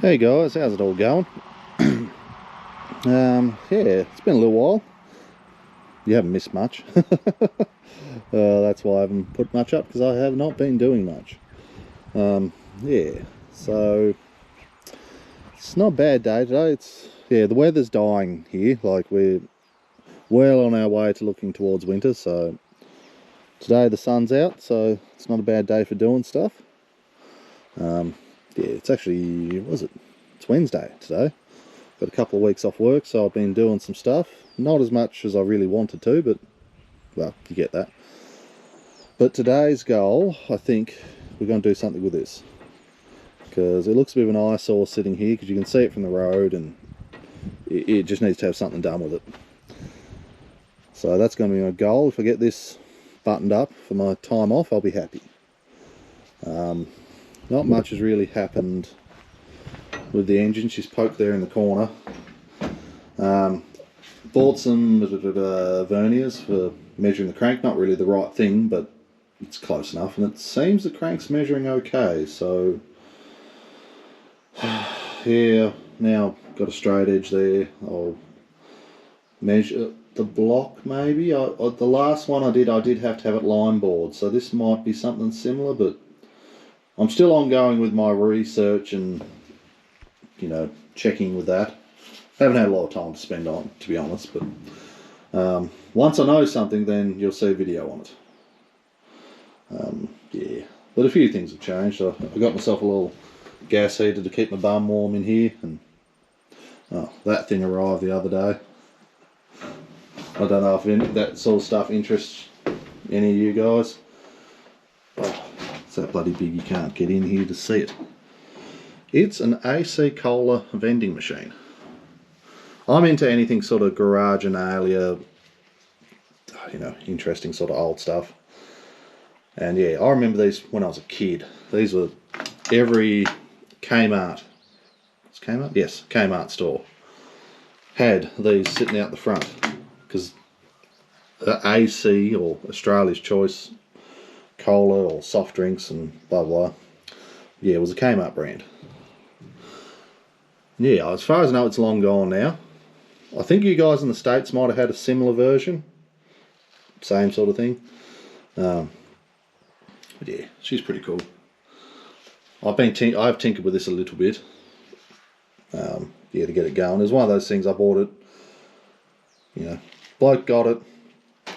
Hey guys, how's it all going? Yeah, it's been a little while. You haven't missed much. That's why I haven't put much up, because I have not been doing much. Yeah, so it's not a bad day today. The weather's dying here. Like, we're well on our way to looking towards winter. So today the sun's out, so it's not a bad day for doing stuff. Yeah, it's actually, it's Wednesday today. Got a couple of weeks off work, so I've been doing some stuff. Not as much as I really wanted to, but, well, you get that. But today's goal, I think we're going to do something with this. Because it looks a bit of an eyesore sitting here, because you can see it from the road, and it just needs to have something done with it. So that's going to be my goal. If I get this buttoned up for my time off, I'll be happy. Not much has really happened with the engine. She's poked there in the corner. Bought some verniers for measuring the crank. Not really the right thing, but it's close enough, and it seems the crank's measuring okay. So yeah, now got a straight edge there. I'll measure the block maybe. The last one I did have to have it line bored, so this might be something similar, but I'm still ongoing with my research and, you know, checking with that. Haven't had a lot of time to spend on, to be honest, but once I know something, then you'll see a video on it. Yeah, but a few things have changed. I got myself a little gas heater to keep my bum warm in here, and that thing arrived the other day. I don't know if that sort of stuff interests any of you guys. Oh, it's that bloody big you can't get in here to see it. It's an AC Cola vending machine. I'm into anything sort of garage and alia, you know, interesting sort of old stuff. And yeah, I remember these when I was a kid. These were every Kmart. It's Kmart? Yes, Kmart store had these sitting out the front, because AC, or Australia's Choice Cola or soft drinks and blah blah, yeah, it was a Kmart brand. Yeah, as far as I know, it's long gone now. I think you guys in the States might have had a similar version, same sort of thing. But yeah, she's pretty cool. I've tinkered with this a little bit, yeah, to get it going. It was one of those things. I bought it, you know, bloke got it.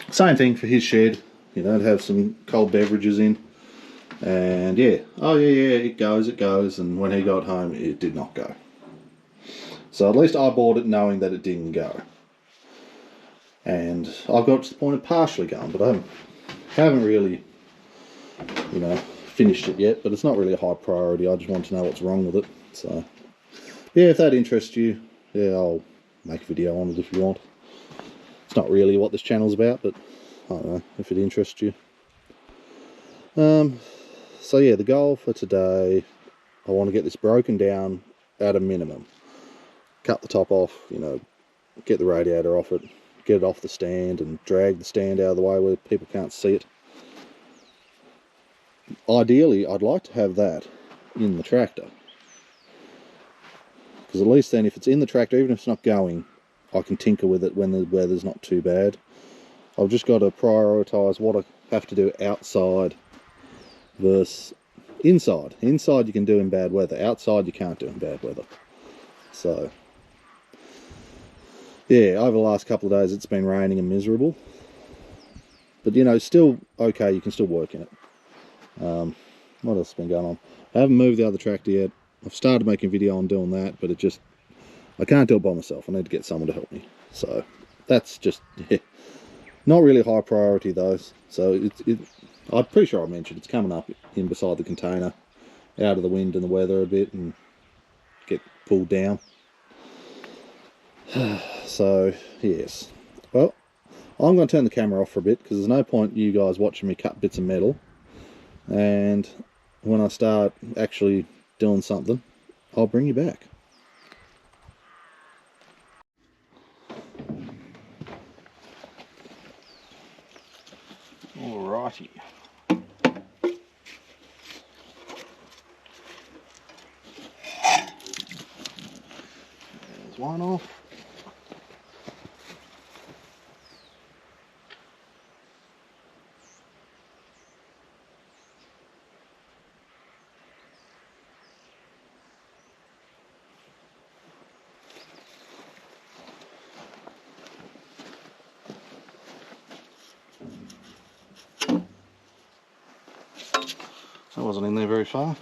Same thing for his shed, you know, to have some cold beverages in. And yeah, oh yeah, it goes. And when he got home, it did not go. So at least I bought it knowing that it didn't go. And I've got to the point of partially going, but I haven't really, you know, finished it yet. But it's not really a high priority. I just want to know what's wrong with it. So yeah, if that interests you, yeah, I'll make a video on it if you want. It's not really what this channel's about, but I don't know if it interests you. So yeah, the goal for today, I want to get this broken down at a minimum. Cut the top off, you know, get the radiator off it, get it off the stand, and drag the stand out of the way where people can't see it. Ideally, I'd like to have that in the tractor, because at least then if it's in the tractor, even if it's not going, I can tinker with it when the weather's not too bad. I've just got to prioritise what I have to do outside versus inside. Inside you can do in bad weather, outside you can't do in bad weather. So yeah, over the last couple of days it's been raining and miserable, but you know, still okay, you can still work in it. What else has been going on? I haven't moved the other tractor yet. I've started making a video on doing that, but I can't do it by myself. I need to get someone to help me. So that's just, yeah, not really a high priority though. So I'm pretty sure I mentioned it's coming up in beside the container, out of the wind and the weather a bit, and get pulled down. So yes, well, I'm going to turn the camera off for a bit, because there's no point you guys watching me cut bits of metal. And when I start actually doing something, I'll bring you back. Alrighty. There's one off. That wasn't in there very far.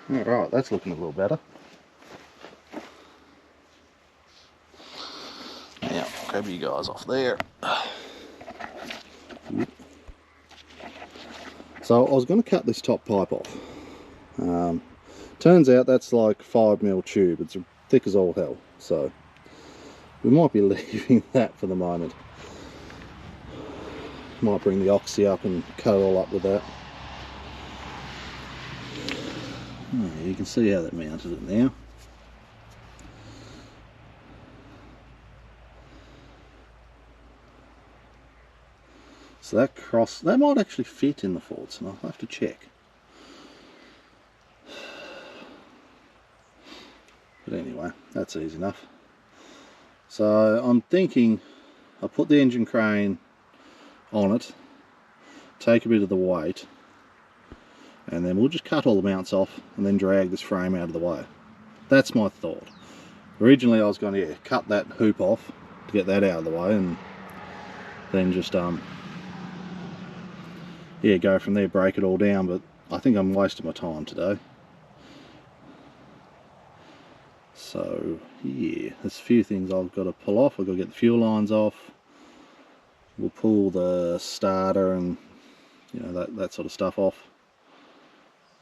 Alright, that's looking a little better. Now, grab you guys off there. So I was going to cut this top pipe off. Turns out that's like 5mm tube. It's thick as all hell. So we might be leaving that for the moment. Might bring the oxy up and cut it all up with that. Oh, you can see how that mounted it now. So that might actually fit in the Fordson, and I'll have to check. But anyway, that's easy enough. So I'm thinking I'll put the engine crane on it, take a bit of the weight, and then we'll just cut all the mounts off and then drag this frame out of the way. That's my thought. Originally I was going to cut that hoop off to get that out of the way, and then just go from there, break it all down, but I think I'm wasting my time today. So yeah, there's a few things I've got to pull off. I've got to get the fuel lines off. We'll pull the starter and that sort of stuff off.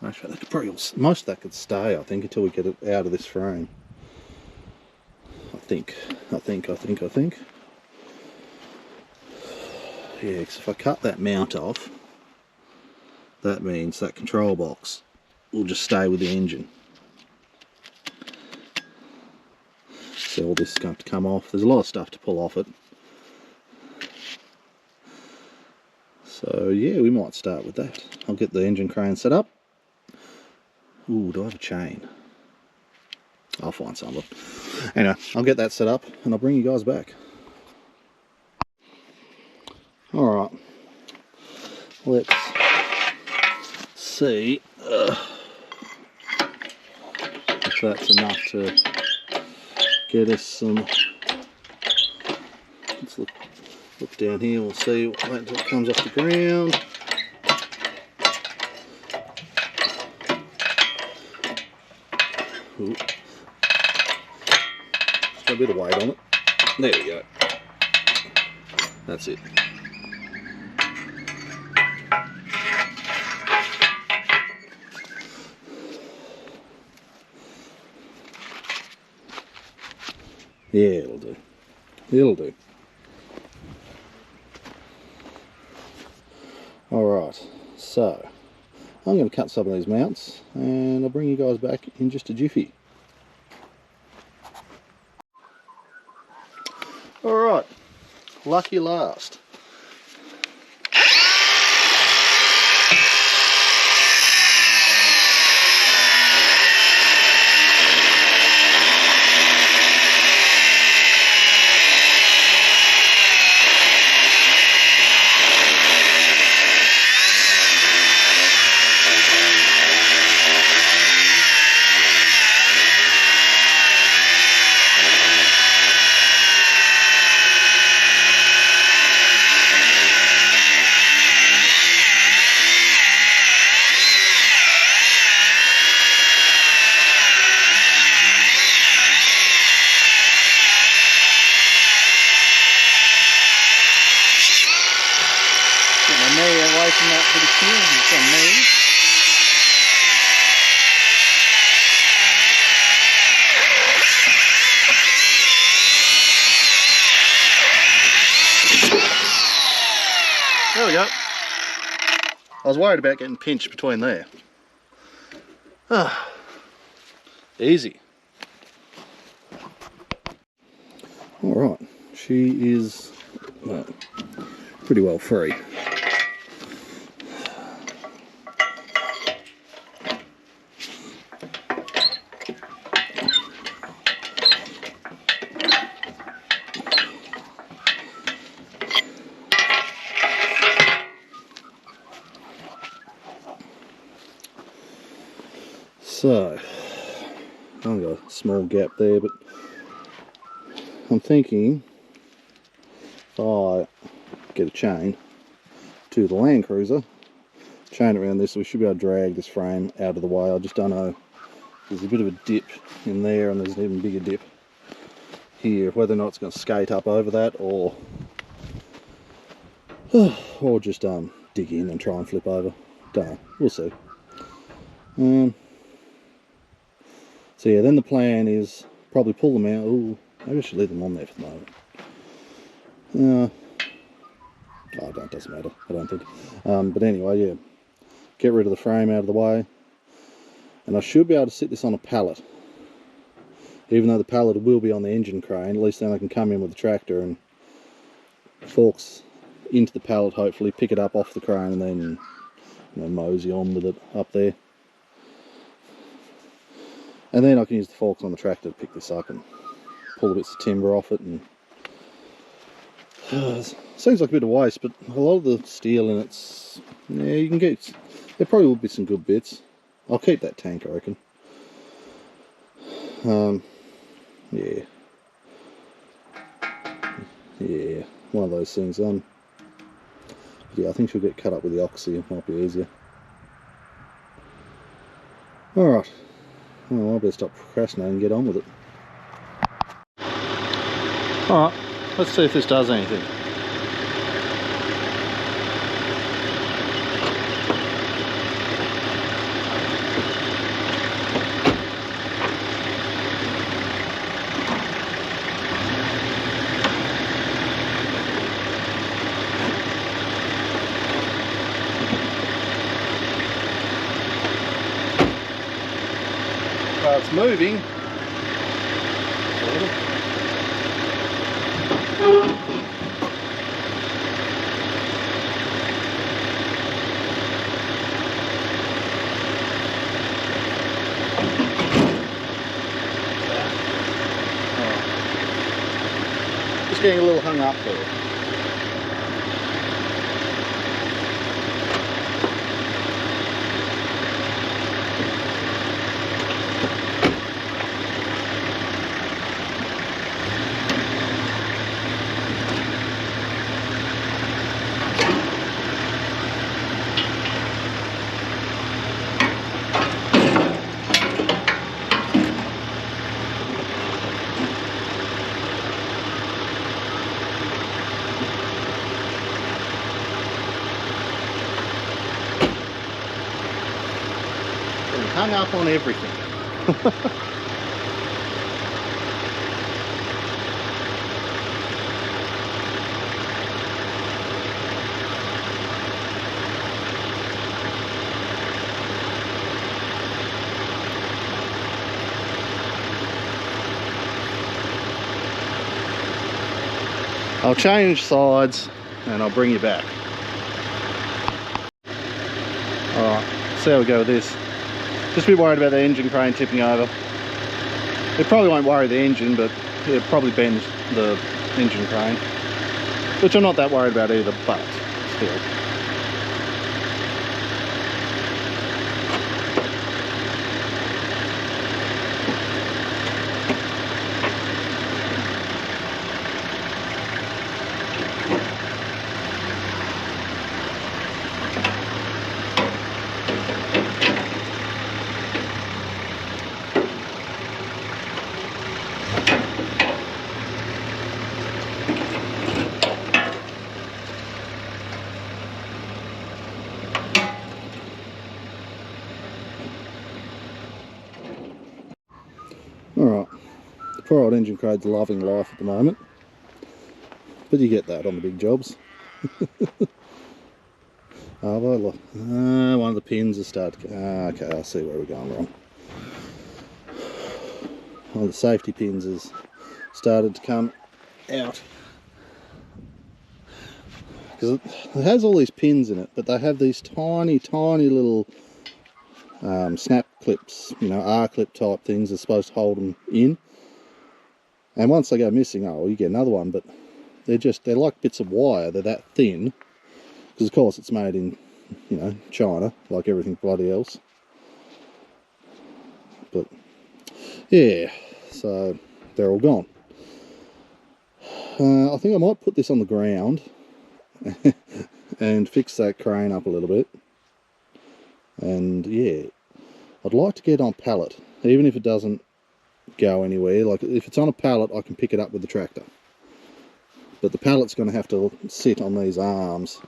Actually, that could probably, most of that could stay, I think, until we get it out of this frame. I think. Yeah, because if I cut that mount off, that means that control box will just stay with the engine. So all this is going to come off. There's a lot of stuff to pull off it. So yeah, we might start with that. I'll get the engine crane set up. Ooh, do I have a chain? I'll find some of it. Anyway, I'll get that set up and I'll bring you guys back. Alright, let's see if that's enough to get us some. Let's look down here, we'll see what comes off the ground. Ooh. Got a bit of weight on it. There we go. That's it. Yeah, it'll do. It'll do. Alright, so I'm going to cut some of these mounts and I'll bring you guys back in just a jiffy. Alright, lucky last. Away from that bit of fuel from me. There we go. I was worried about getting pinched between there. Easy. Alright, she is But pretty well free. So, I've got a small gap there, but I'm thinking if I get a chain to the Land Cruiser, chain it around this, we should be able to drag this frame out of the way. I just don't know, there's a bit of a dip in there and there's an even bigger dip here, whether or not it's going to skate up over that or just dig in and try and flip over. Don't know, we'll see. So yeah, then the plan is probably pull them out. Ooh, maybe I should leave them on there for the moment. Oh, that doesn't matter, I don't think. But anyway, yeah, get rid of the frame out of the way, and I should be able to sit this on a pallet. Even though the pallet will be on the engine crane, at least then I can come in with the tractor and forks into the pallet, hopefully pick it up off the crane, and then mosey on with it up there. And then I can use the forks on the tractor to pick this up and pull the bits of timber off it. And seems like a bit of waste, but a lot of the steel in it's, yeah, you can get, there probably will be some good bits. I'll keep that tank, I reckon. Yeah, one of those things. Yeah, I think she'll get cut up with the oxy. It might be easier. All right. Well, I better stop procrastinating and get on with it. All right. Let's see if this does anything. Well, it's moving. Just getting a little hung up there. Hung up on everything. I'll change sides and I'll bring you back. Alright, see how we go with this. Just a bit worried about the engine crane tipping over. It probably won't worry the engine, but it'll probably bend the engine crane, which I'm not that worried about either, but still. Alright, the poor old engine crane's loving life at the moment, but you get that on the big jobs. One of the pins has started to, okay, I see where we're going wrong. One of the safety pins has started to come out. because it has all these pins in it, but they have these tiny little snap clips, you know, R-clip type things that's supposed to hold them in. And once they go missing, oh, well, you get another one, but they're like bits of wire. They're that thin, because of course it's made in, you know, China, like everything bloody else. But yeah, so they're all gone. I think I might put this on the ground and fix that crane up a little bit. And yeah, I'd like to get on pallet, even if it doesn't go anywhere. Like if it's on a pallet, I can pick it up with the tractor. But the pallet's going to have to sit on these arms.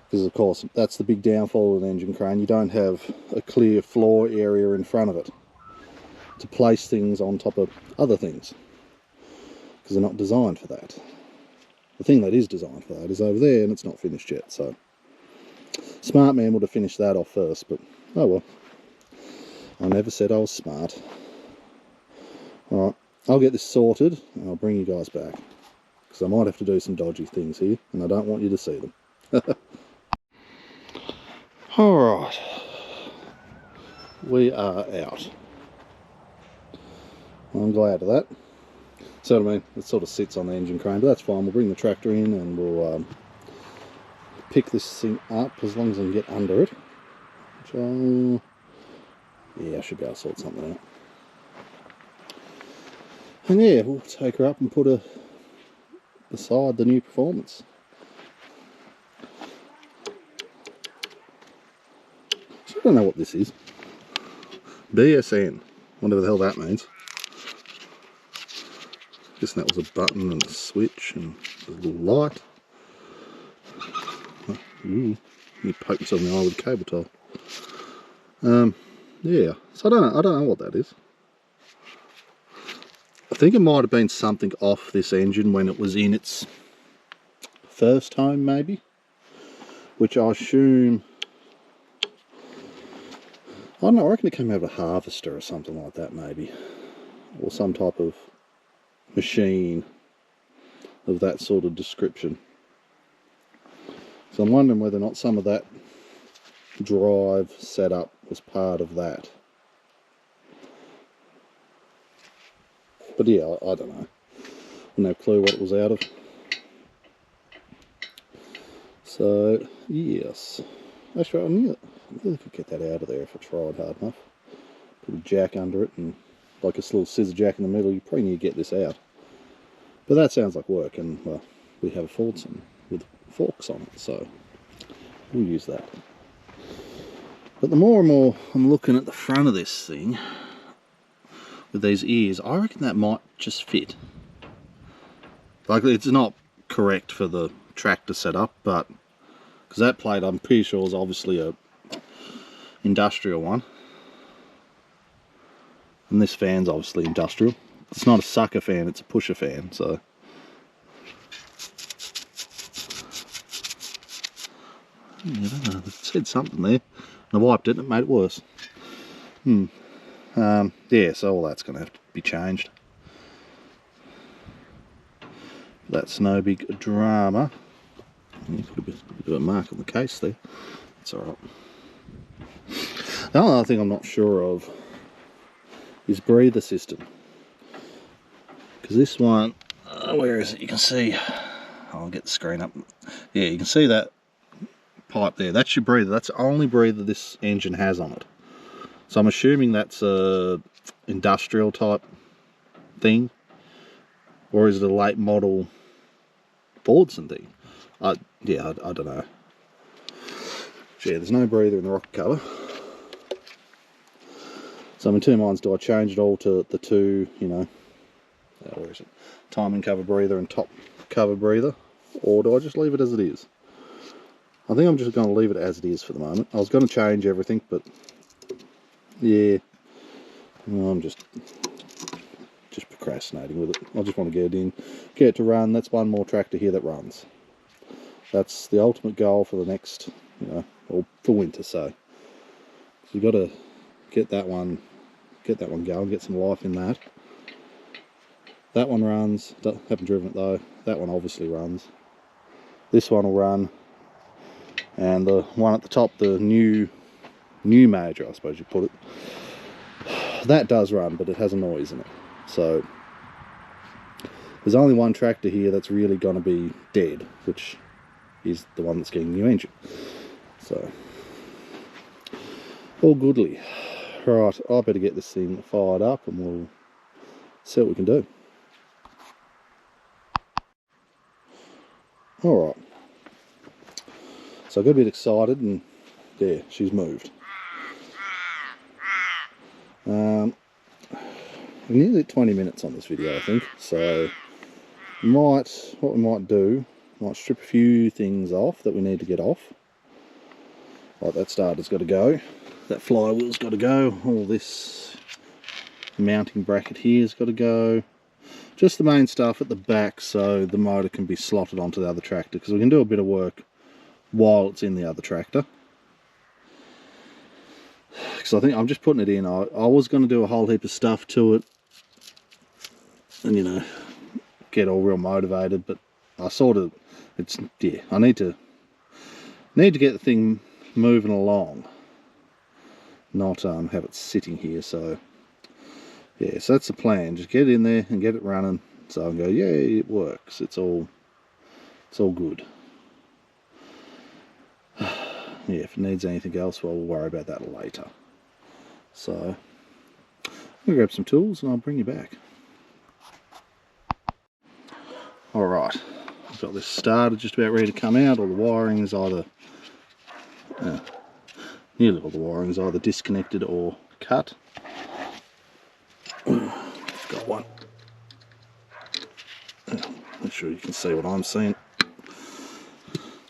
Because of course, that's the big downfall of an engine crane. You don't have a clear floor area in front of it to place things on top of other things, because they're not designed for that. The thing that is designed for that is over there, and it's not finished yet. So smart man would have finished that off first, but oh well. I never said I was smart. Alright, I'll get this sorted and I'll bring you guys back, because I might have to do some dodgy things here and I don't want you to see them. Alright, we are out. I'm glad of that. So I mean, it sort of sits on the engine crane, but that's fine. We'll bring the tractor in and we'll pick this thing up as long as I can get under it. Which yeah, I should be able to sort something out. And yeah, we'll take her up and put her beside the new Performance. So I don't know what this is. BSN, whatever the hell that means. Guessing that was a button and a switch and a little light. Ooh, you poke yourself in the eye with a cable tie. Yeah, so I don't know what that is. I think it might have been something off this engine when it was in its first home, maybe, which I assume, I don't know, I reckon it came out of a harvester or something like that, maybe, or some type of machine of that sort of description. So I'm wondering whether or not some of that drive setup was part of that. But yeah, I don't know. No clue what it was out of. So yes, actually I knew I could get that out of there if I tried hard enough. Put a jack under it and like a little scissor jack in the middle. You probably need to get this out. But that sounds like work, and well, we have a Fordson with forks on it, so we'll use that. But the more and more I'm looking at the front of this thing with these ears, I reckon that might just fit. Like, it's not correct for the tractor setup, but because that plate I'm pretty sure is obviously a industrial one, and this fan's obviously industrial. It's not a sucker fan, it's a pusher fan, so yeah, I don't know, it said something there. I wiped it and it made it worse. Yeah, so all that's going to have to be changed. That's no big drama. You put a bit of a mark on the case there. That's alright. The only other thing I'm not sure of is breather system. Because this one, where is it? You can see, I'll get the screen up. Yeah, you can see that pipe there. That's your breather. That's the only breather this engine has on it. So I'm assuming that's a industrial type thing, or is it a late model Fordson thing? Yeah, I don't know. Yeah, there's no breather in the rocker cover. So I'm in two minds. Do I change it all to the two, you know, where is it? Timing cover breather and top cover breather, or do I just leave it as it is? I think I'm just going to leave it as it is for the moment. I was going to change everything, but yeah, I'm just procrastinating with it. I just want to get it in, get it to run. That's one more tractor here that runs. That's the ultimate goal for the next, you know, or for winter. So you've got to get that one going, get some life in that. That one runs, haven't driven it though. That one obviously runs. This one will run. And the one at the top, the new major, I suppose you put it, that does run, but it has a noise in it. So there's only one tractor here that's really going to be dead, which is the one that's getting the new engine. So all goodly. Right, I better get this thing fired up and we'll see what we can do. Alright. So I got a bit excited and yeah, she's moved. Nearly 20 minutes on this video, I think. So what we might do, might strip a few things off that we need to get off. Like that starter's got to go. That flywheel's got to go. All this mounting bracket here's got to go. Just the main stuff at the back so the motor can be slotted onto the other tractor, because we can do a bit of work while it's in the other tractor. Because I think I'm just putting it in. I was going to do a whole heap of stuff to it and, you know, get all real motivated, but I sort of, yeah, I need to get the thing moving along, not have it sitting here. So yeah, so that's the plan. Just get it in there and get it running, so I can go, yeah, it works. It's all good. Yeah, if it needs anything else, well, we'll worry about that later. So I'm gonna grab some tools and I'll bring you back. Alright, I've got this started just about ready to come out. All the wiring is either nearly all the wiring is either disconnected or cut. I've got one. Make sure you can see what I'm seeing.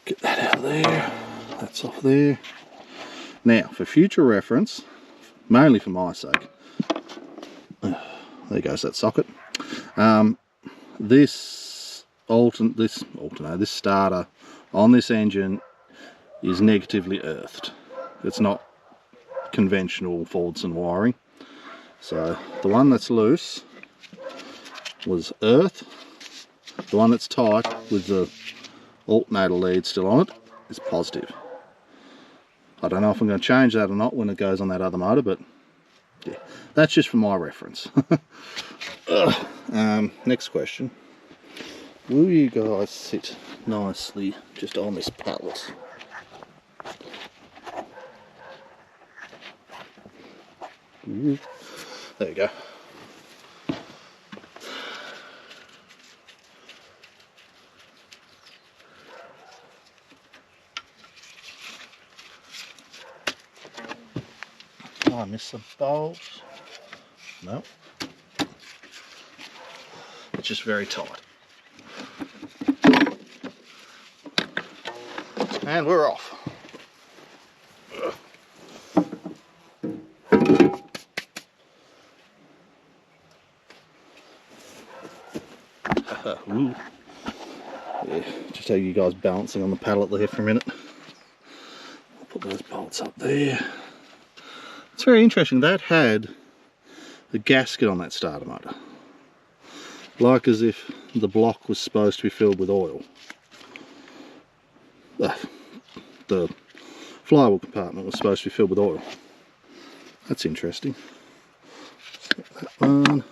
Get that out of there. That's off there. Now, for future reference, mainly for my sake, there goes that socket. This starter on this engine is negatively earthed. It's not conventional Fordson wiring. So the one that's loose was earth. The one that's tight with the alternator lead still on it is positive. I don't know if I'm going to change that or not when it goes on that other motor, but yeah, that's just for my reference. Next question. Will you guys sit nicely just on this pallet? There you go. I missed some bolts. No. It's just very tight. And we're off. Ooh. Yeah, just have you guys balancing on the pallet there for a minute. I'll put those bolts up there. It's very interesting, that had a gasket on that starter motor. Like as if the block was supposed to be filled with oil. The flywheel compartment was supposed to be filled with oil. That's interesting. That one.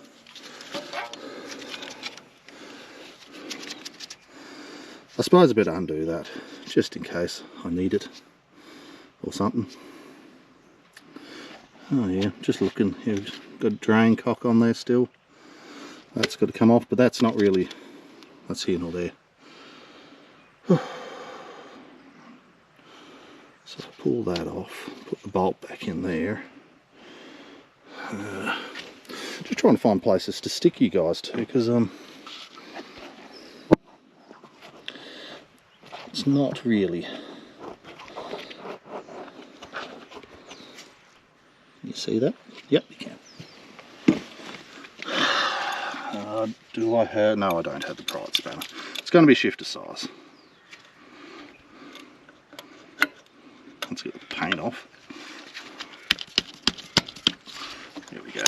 I suppose I better undo that, just in case I need it or something. Oh yeah, just looking, here, got a drain cock on there still. That's got to come off, but that's not really, that's here nor there. So pull that off, put the bolt back in there. Just trying to find places to stick you guys to, because it's not really. You see that? Yep, you can. Do I have? No, I don't have the pride spanner. It's going to be shifter size. Let's get the paint off. There we go.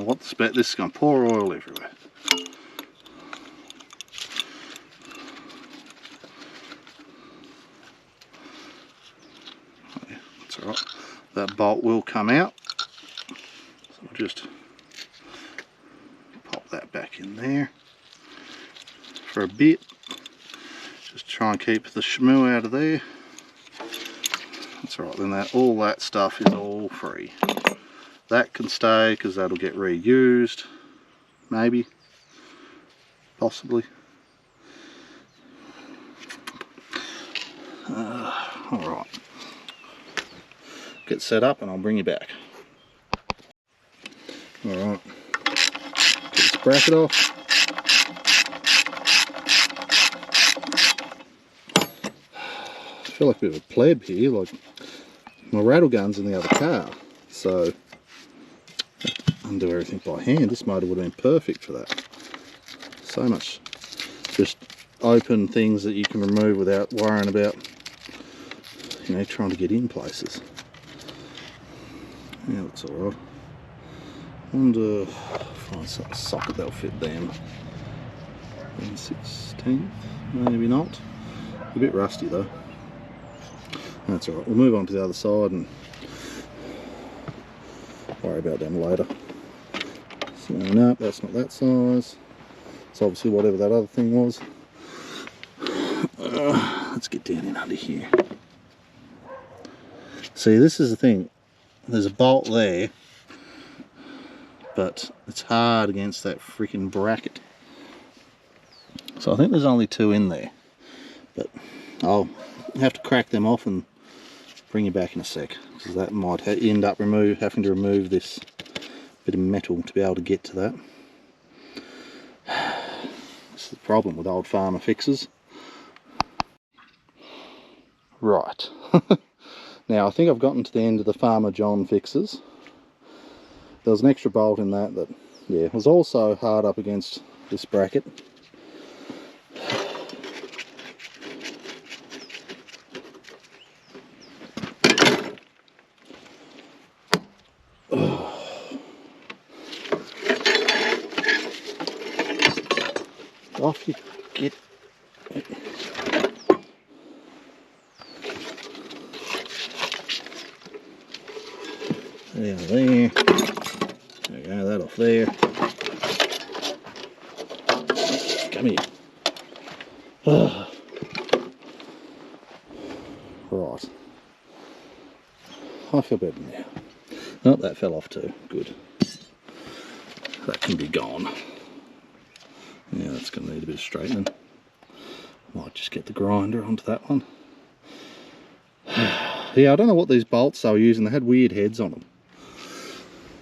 what this is going to pour oil everywhere. Yeah, that's alright. That bolt will come out. So we'll just pop that back in there for a bit. Just try and keep the shmoo out of there. That's alright, then all that stuff is all free. That can stay because that'll get reused, maybe, possibly. Alright, get set up and I'll bring you back. Alright, get this bracket off. I feel like a bit of a pleb here, like my rattle gun's in the other car, so undo everything by hand. This motor would have been perfect for that. So much just open things that you can remove without worrying about, you know, trying to get in places. Yeah, looks alright. Wonder find some socket that'll fit them. 1/16, maybe not. A bit rusty though. That's alright, we'll move on to the other side and worry about them later. So no, that's not that size. It's obviously whatever that other thing was. Let's get down in under here. See, this is the thing. There's a bolt there, but it's hard against that freaking bracket. So I think there's only 2 in there, but I'll have to crack them off and bring you back in a sec, because that might end up having to remove this bit of metal to be able to get to that. This is the problem with old farmer fixes. Right. Now I think I've gotten to the end of the Farmer John fixes. There was an extra bolt in that yeah, was also hard up against this bracket. Off you get. There. There we go, that off there. Come here. Right. I feel better now. Oh, that fell off too. Good. That can be gone. Yeah, that's going to need a bit of straightening. Might just get the grinder onto that one. Yeah, I don't know what these bolts they were using. They had weird heads on them.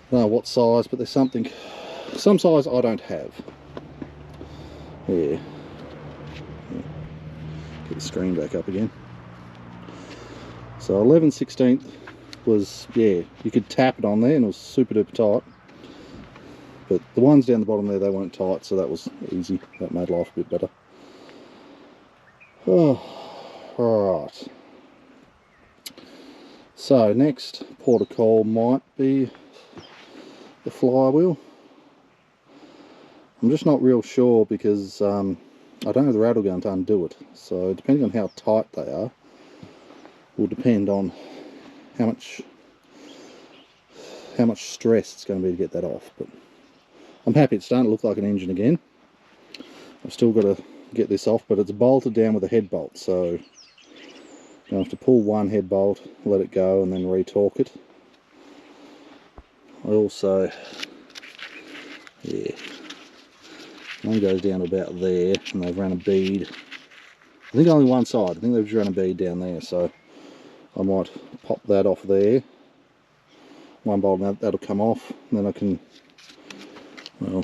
I don't know what size, but there's some size I don't have. Yeah. Get the screen back up again. So 11/16 was, yeah, you could tap it on there and it was super duper tight. But the ones down the bottom there, they weren't tight, so that was easy. That made life a bit better. Oh, alright. So next port of call might be the flywheel. I'm just not real sure because I don't have the rattle gun to undo it. So depending on how tight they are, will depend on how much stress it's going to be to get that off. But I'm happy it's starting to look like an engine again. I've still got to get this off, but it's bolted down with a head bolt, so I have to pull one head bolt, let it go, and then re-torque it. I also, yeah, one goes down to about there, and they've run a bead. I think only one side. I think they've run a bead down there, so I might pop that off there. One bolt, that'll come off, and then I can, well,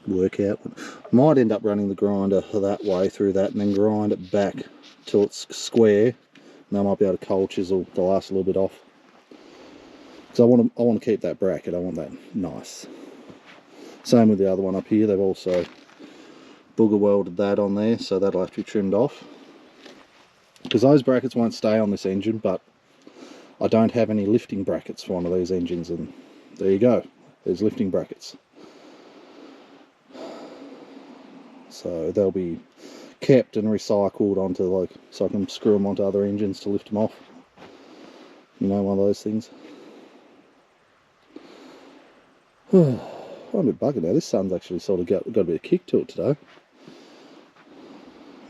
work out. Might end up running the grinder that way through that and then grind it back till it's square, and I might be able to cold chisel the last little bit off. So I want to keep that bracket. I want that nice. Same with the other one up here. They've also booger welded that on there, so that'll have to be trimmed off, because those brackets won't stay on this engine, but I don't have any lifting brackets for one of these engines, and there you go, there's lifting brackets. So they'll be kept and recycled onto, like, so I can screw them onto other engines to lift them off. You know, one of those things. I'm a bit buggered now. This sun's actually sort of got a bit of kick to it today.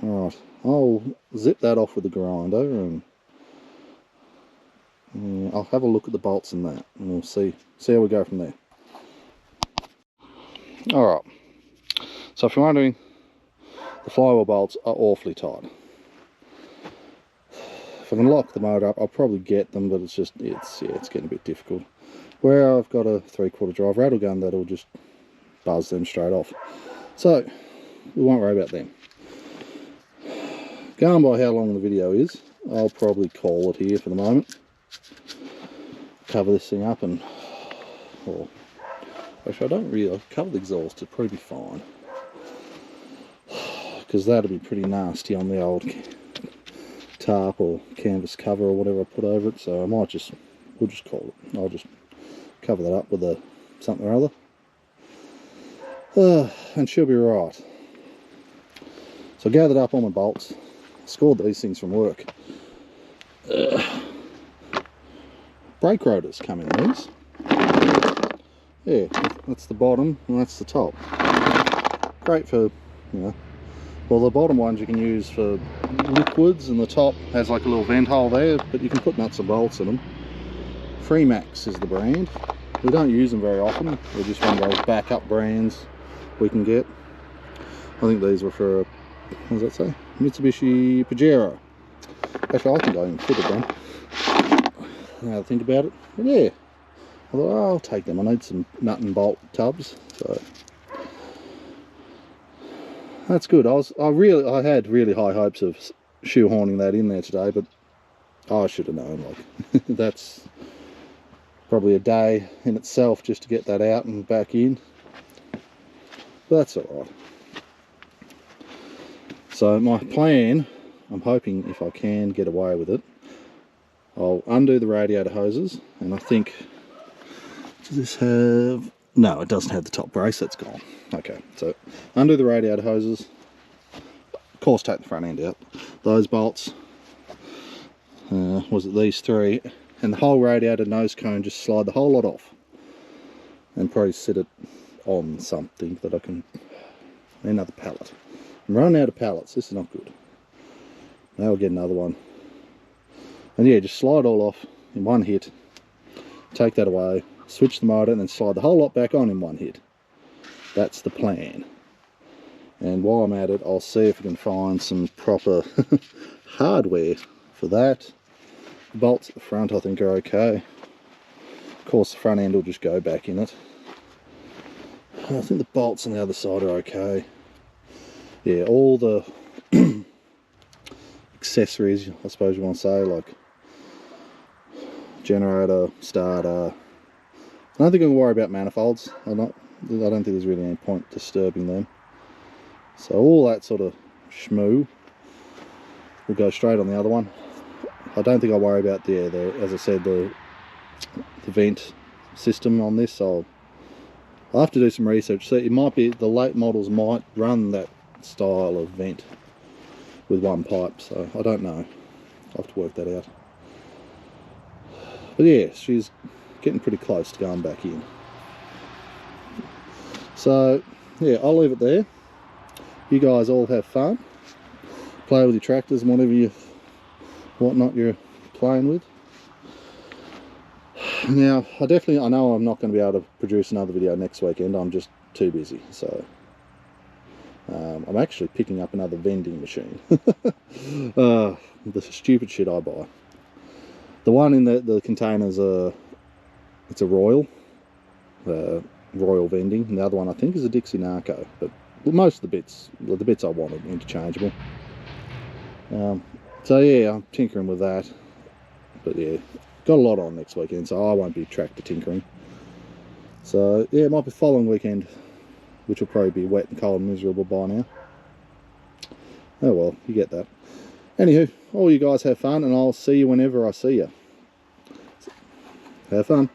Alright, I'll zip that off with the grinder, and I'll have a look at the bolts and that, and we'll see how we go from there. Alright, so if you're wondering, the flywheel bolts are awfully tight. If I can lock the motor up, I'll probably get them, but it's getting a bit difficult. Where I've got a 3/4 drive rattle gun, that'll just buzz them straight off. So we won't worry about them. Going by how long the video is, I'll probably call it here for the moment. Cover this thing up, and actually I don't really, I'll cover the exhaust, it'll probably be fine, because that'll be pretty nasty on the old tarp or canvas cover or whatever I put over it. So we'll just call it. I'll just cover that up with a something or other, and she'll be right. So I gathered up all my bolts, scored these things from work. Brake rotors come in these. Yeah, that's the bottom and that's the top. Great for, well, the bottom ones you can use for liquids, and the top has like a little vent hole there, but you can put nuts and bolts in them. Freemax is the brand. We don't use them very often. They're just one of those backup brands we can get. I think these were for, what does that say? Mitsubishi Pajero. Actually, I think I even fitted them. Now to think about it. But yeah, I thought, oh, I'll take them. I need some nut and bolt tubs. So that's good. I had really high hopes of shoehorning that in there today, but I should have known. Like that's probably a day in itself just to get that out and back in. But that's alright. So my plan, I'm hoping if I can get away with it, I'll undo the radiator hoses, and I think, does this have, no, it doesn't have the top brace, that's gone. Okay, so undo the radiator hoses, of course take the front end out, those bolts, was it these three, and the whole radiator nose cone, just slide the whole lot off, and probably sit it on something that I can, another pallet. I'm running out of pallets, this is not good. Now we'll get another one. And yeah, just slide all off in one hit, take that away, switch the motor, and then slide the whole lot back on in one hit. That's the plan. And while I'm at it, I'll see if I can find some proper hardware for that. The bolts at the front I think are okay. Of course the front end will just go back in it. I think the bolts on the other side are okay. Yeah, all the accessories, I suppose you want to say, like generator, starter. I don't think I can worry about manifolds. I don't think there's really any point disturbing them. So all that sort of schmoo will go straight on the other one. I don't think I'll worry about as I said, the vent system on this. I'll have to do some research. So it might be the late models might run that style of vent with one pipe, so I don't know. I'll have to work that out. But yeah, she's getting pretty close to going back in. So yeah, I'll leave it there. You guys all have fun. Play with your tractors and whatnot you're playing with. Now, I know I'm not going to be able to produce another video next weekend. I'm just too busy, so I'm actually picking up another vending machine. The stupid shit I buy. The one in the containers, it's a Royal vending, and the other one I think is a Dixie Narco. But most of the bits I wanted interchangeable. So yeah, I'm tinkering with that. But yeah, got a lot on next weekend, so I won't be tractor tinkering. So yeah, it might be the following weekend, which will probably be wet and cold and miserable by now. Oh well, you get that. Anywho, all you guys have fun, and I'll see you whenever I see you. Have fun.